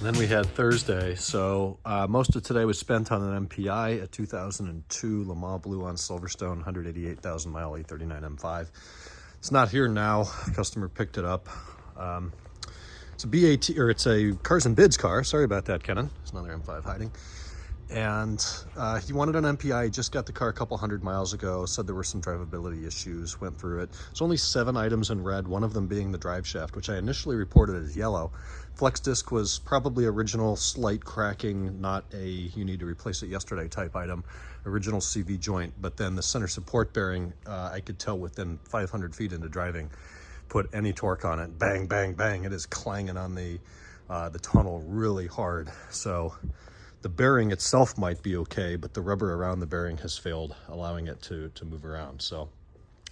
And then we had Thursday. So most of today was spent on an MPI, a 2002 Le Mans Blue on Silverstone, 188,000 mile E39 M5. It's not here now. Customer picked it up. It's a BAT, or it's a Cars and Bids car. Sorry about that, Kenan. There's another M5 hiding. And he wanted an MPI. He just got the car a couple hundred miles ago, said there were some drivability issues, went through it. It's only 7 items in red, one of them being the drive shaft, which I initially reported as yellow. Flex disc was probably original, slight cracking, not a you need to replace it yesterday type item. Original CV joint, but then the center support bearing, I could tell within 500 feet into driving, put any torque on it, bang, bang, bang, it is clanging on the tunnel really hard. So the bearing itself might be okay, but the rubber around the bearing has failed, allowing it to move around. So,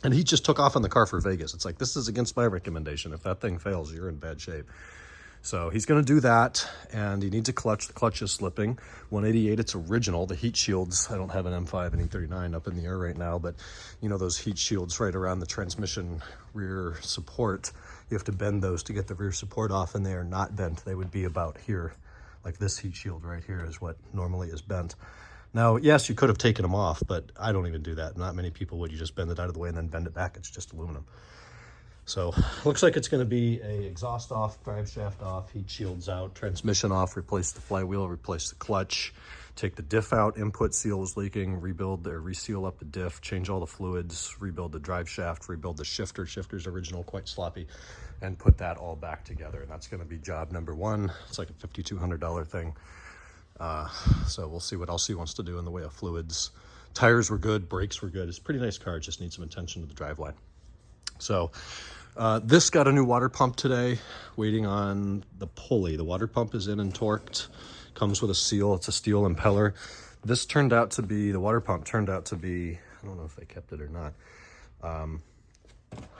and he just took off in the car for Vegas. It's like, this is against my recommendation. If that thing fails, you're in bad shape. So he's going to do that, and he needs a clutch. The clutch is slipping. 188, it's original. The heat shields, I don't have an M5 and E39 up in the air right now, but you know those heat shields right around the transmission rear support, you have to bend those to get the rear support off, and they are not bent. They would be about here. Like this heat shield right here is what normally is bent. Now, yes, you could have taken them off, but I don't even do that. Not many people would. You just bend it out of the way and then bend it back. It's just aluminum. So looks like it's going to be a exhaust off, drive shaft off, heat shields out, transmission off, replace the flywheel, replace the clutch, take the diff out, input seal is leaking, rebuild or reseal up the diff, change all the fluids, rebuild the drive shaft, rebuild the shifter. Shifter's original, quite sloppy, and put that all back together. And that's going to be job number 1. It's like a $5,200 thing. So we'll see what else he wants to do in the way of fluids. Tires were good, brakes were good. It's a pretty nice car, just needs some attention to the driveline. So this got a new water pump today, waiting on the pulley. The water pump is in and torqued, comes with a seal. It's a steel impeller. This turned out to be, the water pump turned out to be, I don't know if they kept it or not.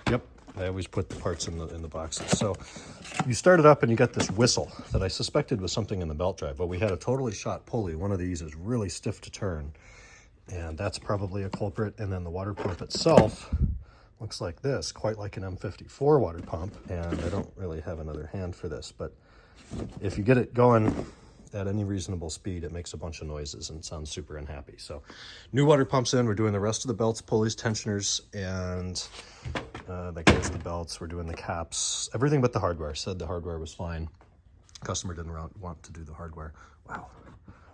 Yep, I always put the parts in the boxes. So you start it up and you got this whistle that I suspected was something in the belt drive, but we had a totally shot pulley. One of these is really stiff to turn, and that's probably a culprit. And then the water pump itself looks like this, quite like an M54 water pump, and I don't really have another hand for this, but if you get it going at any reasonable speed, it makes a bunch of noises and sounds super unhappy. So new water pumps in. We're doing the rest of the belts, pulleys, tensioners, and that gets the belts. We're doing the caps, everything but the hardware. Said the hardware was fine. Customer didn't want to do the hardware. Wow,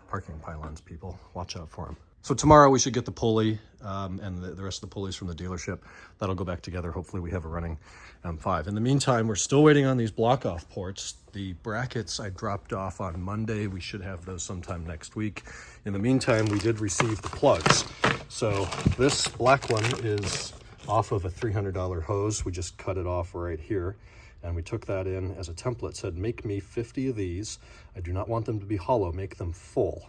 parking pylons, people, watch out for them. So tomorrow we should get the pulley and the rest of the pulleys from the dealership. That'll go back together. Hopefully we have a running M5. In the meantime, we're still waiting on these block-off ports. The brackets I dropped off on Monday. We should have those sometime next week. In the meantime, we did receive the plugs. So this black one is off of a $300 hose. We just cut it off right here. And we took that in as a template. Said, make me 50 of these. I do not want them to be hollow. Make them full.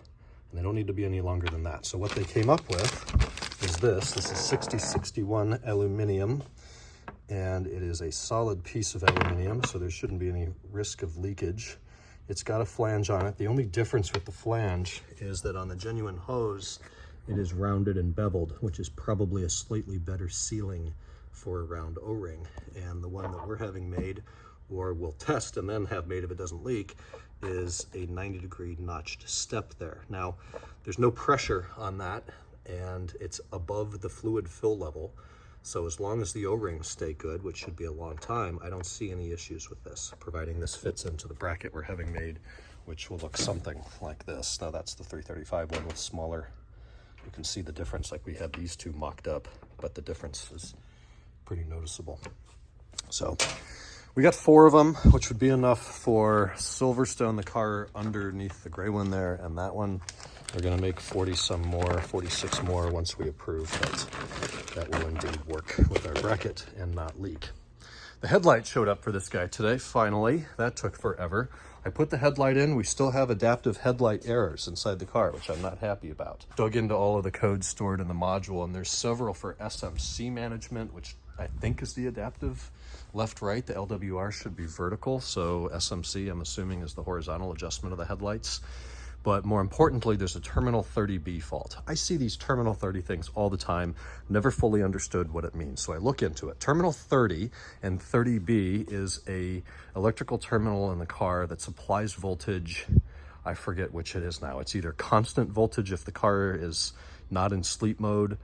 And they don't need to be any longer than that. So what they came up with is this. This is 6061 aluminum, and it is a solid piece of aluminum, so there shouldn't be any risk of leakage. It's got a flange on it. The only difference with the flange is that on the genuine hose, it is rounded and beveled, which is probably a slightly better sealing for a round O-ring. And the one that we're having made, or we'll test and then have made if it doesn't leak, is a 90-degree notched step there. Now, there's no pressure on that, and it's above the fluid fill level. So as long as the O-rings stay good, which should be a long time, I don't see any issues with this, providing this fits into the bracket we're having made, which will look something like this. Now that's the 335 one with smaller. You can see the difference, like we had these two mocked up, but the difference is pretty noticeable. So we got 4 of them, which would be enough for Silverstone, the car underneath the gray one there, and that one. We're going to make 40-some more, 46 more once we approve that will indeed work with our bracket and not leak. The headlight showed up for this guy today, finally. That took forever. I put the headlight in. We still have adaptive headlight errors inside the car, which I'm not happy about. Dug into all of the codes stored in the module, and there's several for SMC management, which I think is the adaptive left-right. The LWR should be vertical, so SMC, I'm assuming, is the horizontal adjustment of the headlights. But more importantly, there's a terminal 30B fault. I see these terminal 30 things all the time, never fully understood what it means. So I look into it. Terminal 30 and 30B is a electrical terminal in the car that supplies voltage. I forget which it is now. It's either constant voltage if the car is not in sleep mode.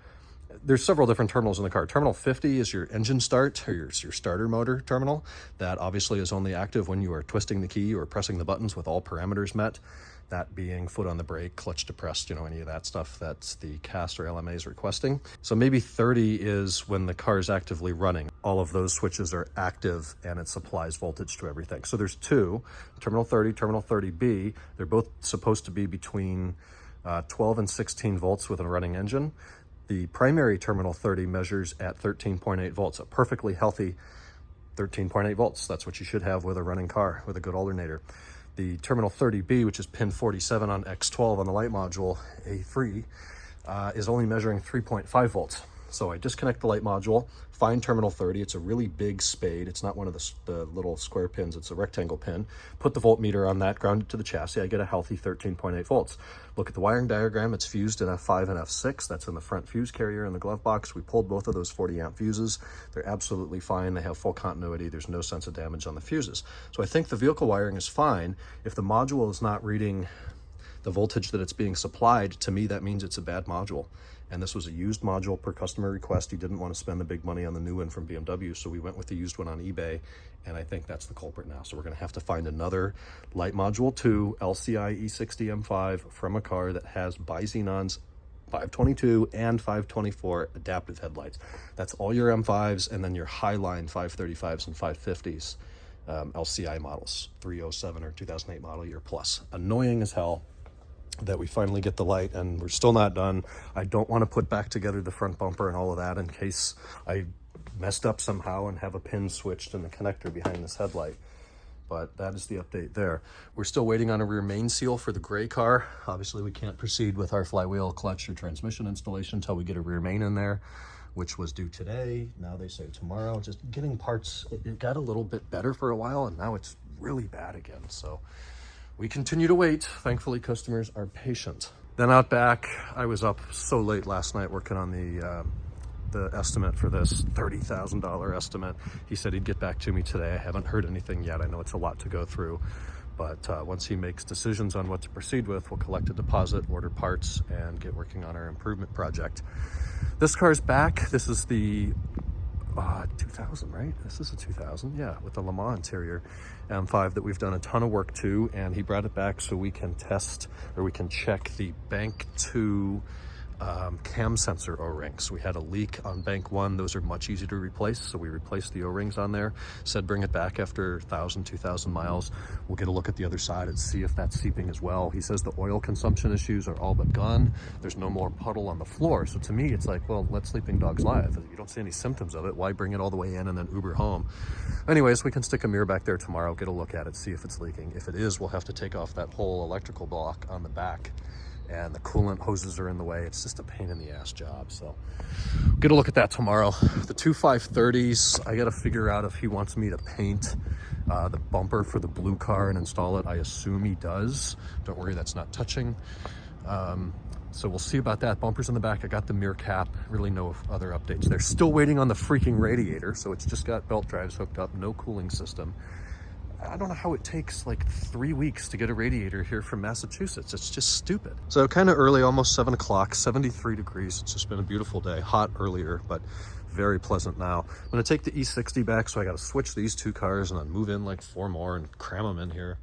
There's several different terminals in the car. Terminal 50 is your engine start, or your starter motor terminal. That obviously is only active when you are twisting the key or pressing the buttons with all parameters met. That being foot on the brake, clutch depressed, you know, any of that stuff that's the CAST or LMA is requesting. So maybe 30 is when the car is actively running. All of those switches are active and it supplies voltage to everything. So there's two, terminal 30, terminal 30B. They're both supposed to be between 12 and 16 volts with a running engine. The primary terminal 30 measures at 13.8 volts, a perfectly healthy 13.8 volts. That's what you should have with a running car with a good alternator. The terminal 30B, which is pin 47 on X12 on the light module A3, is only measuring 3.5 volts. So I disconnect the light module, find terminal 30. It's a really big spade. It's not one of the little square pins. It's a rectangle pin. Put the voltmeter on that, ground it to the chassis. I get a healthy 13.8 volts. Look at the wiring diagram. It's fused in F5 and F6. That's in the front fuse carrier in the glove box. We pulled both of those 40 amp fuses. They're absolutely fine. They have full continuity. There's no sense of damage on the fuses. So I think the vehicle wiring is fine. If the module is not reading the voltage that it's being supplied, to me that means it's a bad module. And this was a used module per customer request. He didn't want to spend the big money on the new one from BMW, so we went with the used one on eBay, and I think that's the culprit now. So we're going to have to find another light module 2 LCI E60 M5 from a car that has bi-xenons 522 and 524 adaptive headlights. That's all your M5s, and then your Highline 535s and 550s LCI models, 307 or 2008 model year plus. Annoying as hell that we finally get the light, and we're still not done. I don't want to put back together the front bumper and all of that in case I messed up somehow and have a pin switched in the connector behind this headlight. But that is the update there. We're still waiting on a rear main seal for the gray car. Obviously we can't proceed with our flywheel, clutch, or transmission installation until we get a rear main in there, which was due today. Now they say tomorrow. Just getting parts, it got a little bit better for a while, and now it's really bad again. So we continue to wait. Thankfully, customers are patient. Then out back, I was up so late last night working on the estimate for this $30,000 estimate. He said he'd get back to me today. I haven't heard anything yet. I know it's a lot to go through, but once he makes decisions on what to proceed with, we'll collect a deposit, order parts, and get working on our improvement project. This car's back. This is the 2000, right? This is a 2000, yeah, with the Le Mans interior M5 that we've done a ton of work to, and he brought it back so we can test, or we can check the bank 2 cam sensor O-rings. We had a leak on bank 1. Those are much easier to replace, so we replaced the O-rings on there. Said bring it back after 1,000, 2,000 miles. We'll get a look at the other side and see if that's seeping as well. He says the oil consumption issues are all but gone. There's no more puddle on the floor. So to me, it's like, well, let sleeping dogs lie. If you don't see any symptoms of it, why bring it all the way in and then Uber home? Anyways, we can stick a mirror back there tomorrow, get a look at it, see if it's leaking. If it is, we'll have to take off that whole electrical block on the back, and the coolant hoses are in the way. It's just a pain in the ass job. So get a look at that tomorrow. The two 530s, I got to figure out if he wants me to paint the bumper for the blue car and install it. I assume he does. Don't worry, that's not touching. So we'll see about that. Bumpers in the back. I got the mirror cap. Really no other updates. They're still waiting on the freaking radiator. So it's just got belt drives hooked up, no cooling system. I don't know how it takes like 3 weeks to get a radiator here from Massachusetts. It's just stupid. So kind of early, almost 7 o'clock, 73 degrees. It's just been a beautiful day. Hot earlier, but very pleasant now. I'm gonna take the E60 back, so I gotta switch these 2 cars and then move in like 4 more and cram them in here.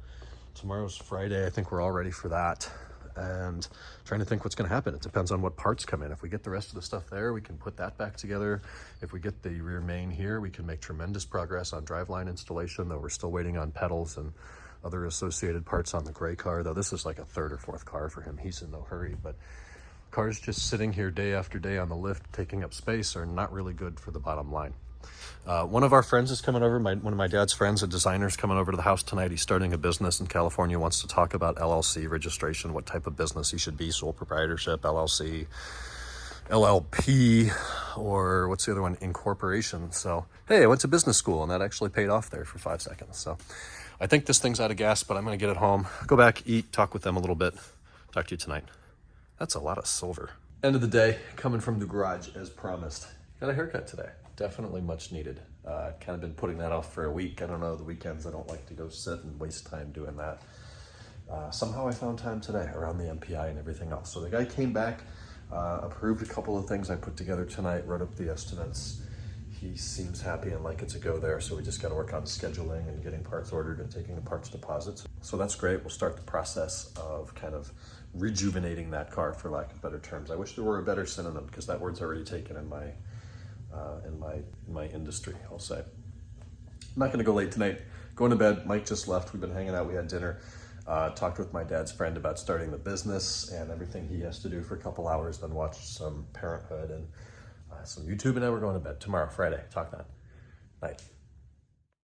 Tomorrow's Friday. I think we're all ready for that. And trying to think what's going to happen. It depends on what parts come in. If we get the rest of the stuff there, we can put that back together. If we get the rear main here, we can make tremendous progress on driveline installation, though we're still waiting on pedals and other associated parts on the gray car, though this is like a 3rd or 4th car for him. He's in no hurry, but cars just sitting here day after day on the lift, taking up space, are not really good for the bottom line. One of our friends is coming over, one of my dad's friends, a designer's coming over to the house tonight. He's starting a business in California, wants to talk about LLC registration, what type of business he should be, sole proprietorship, LLC, LLP, or what's the other one, incorporation. So, hey, I went to business school and that actually paid off there for 5 seconds. So I think this thing's out of gas, but I'm going to get it home, go back, eat, talk with them a little bit, Talk to you tonight. That's a lot of silver. End of the day, coming from the garage as promised. Got a haircut today. Definitely much needed. Kind of been putting that off for a week. I don't know, the weekends I don't like to go sit and waste time doing that. Somehow I found time today around the MPI and everything else. So the guy came back, approved a couple of things I put together tonight, wrote up the estimates. He seems happy and like it to go there, so we just got to work on scheduling and getting parts ordered and taking the parts deposits. So that's great. We'll start the process of kind of rejuvenating that car, for lack of better terms. I wish there were a better synonym, because that word's already taken in my industry, I'll say. I'm not going to go late tonight. Going to bed. Mike just left. We've been hanging out. We had dinner. Talked with my dad's friend about starting the business and everything he has to do for a couple hours, then watched some Parenthood and some YouTube, and now we're going to bed. Tomorrow, Friday. Talk then. Night.